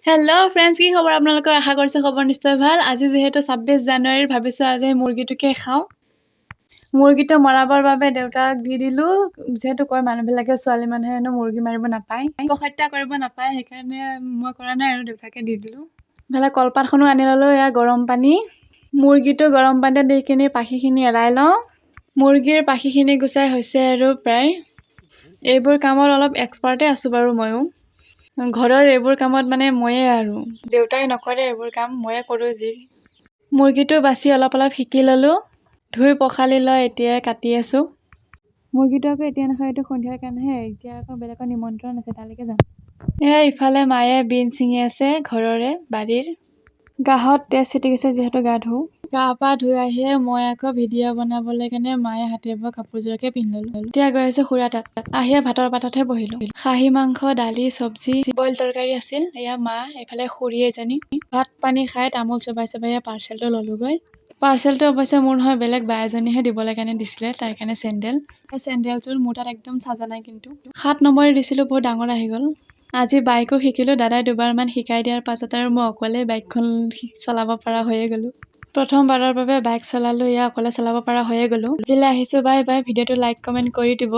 Hello' friends, কি খবৰ আপোনালোকৰ? আশা কৰিছোঁ খবৰ নিশ্চয় ভাল। আজি যিহেতু ২৬ জানুৱাৰীৰ ভাবিছোঁ আজি মুৰ্গীটোকে খাওঁ। মুৰ্গীটো মৰাবৰ বাবে দেউতাক দি দিলোঁ। যিহেতু কয় মানুহবিলাকে ছোৱালী মানুহে হেনো মুৰ্গী মাৰিব নাপায়, হত্যা কৰিব নাপায়, সেইকাৰণে মই কৰা নাই আৰু দেউতাকে দি দিলোঁ। ইফালে কলপাতখনো আনি ল'লোঁ, এয়া গৰম পানী। মুৰ্গীটো গৰম পানীতে দি কিনি পাখিখিনি এৰাই লওঁ। মুৰ্গীৰ পাখিখিনি গুচাই হৈছে আৰু প্ৰায়। এইবোৰ কামত অলপ এক্সপাৰ্টে আছোঁ বাৰু ময়ো। ঘৰৰ এইবোৰ কামত মানে ময়ে আৰু দেউতাই নকৰে এইবোৰ কাম, ময়ে কৰোঁ যি। মুৰ্গীটো বাছি অলপ শিকি ল'লোঁ। ধুই পখালি লৈ এতিয়া কাটি আছোঁ। মুৰ্গীটো আকৌ এতিয়া নাখাওঁ, এইটো সন্ধিয়াৰ কাৰণেহে। এতিয়া আকৌ বেলেগৰ নিমন্ত্ৰণ আছে, তালৈকে যাম। ইফালে মায়ে বিন ছিঙি আছে ঘৰৰে বাৰীৰ। গাহত তেজ ছিটি গৈছে যিহেতু গা ধুওঁ। গা পা ধুই আহিয়ে মই আকৌ ভিডিঅ' বনাবলৈ কাৰণে মায়ে হাতে বোৱা কাপোৰযোৰকে পিন্ধি ল'লোঁ। এতিয়া গৈ আছোঁ খুৰা তাত। আহিয়ে ভাতৰ পাততহে বহিলোঁ। খাহী মাংস, দালি, চব্জি, বইল তৰকাৰী আছিল। এয়া মা, এইফালে খুৰী এজনী। ভাত পানী খাই তামোল চোবাই চোবাই পাৰ্চেলটো ল'লোগৈ। পাৰ্চেলটো অৱশ্যে মোৰ নহয়, বেলেগ বা এজনীহে দিবলৈ কাৰণে দিছিলে, তাইৰ কাৰণে চেণ্ডেলযোৰ মোৰ তাত একদম চাজা নাই কিন্তু। ৭ নম্বৰে দিছিলোঁ, বহুত ডাঙৰ আহি গ'ল। আজি বাইকো শিকিলোঁ, দাদাই দুবাৰমান শিকাই দিয়াৰ পাছত আৰু মই অকলেই বাইকখন চলাব পৰা হৈয়ে গ'লোঁ। প্ৰথমবাৰৰ বাবে বাইক চলালোঁ, অকলে চলাব পৰা হৈয়ে গ'লোঁ। আজিলৈ আহিছোঁ, বাই বাই। ভিডিঅ'টো লাইক কমেণ্ট কৰি দিব।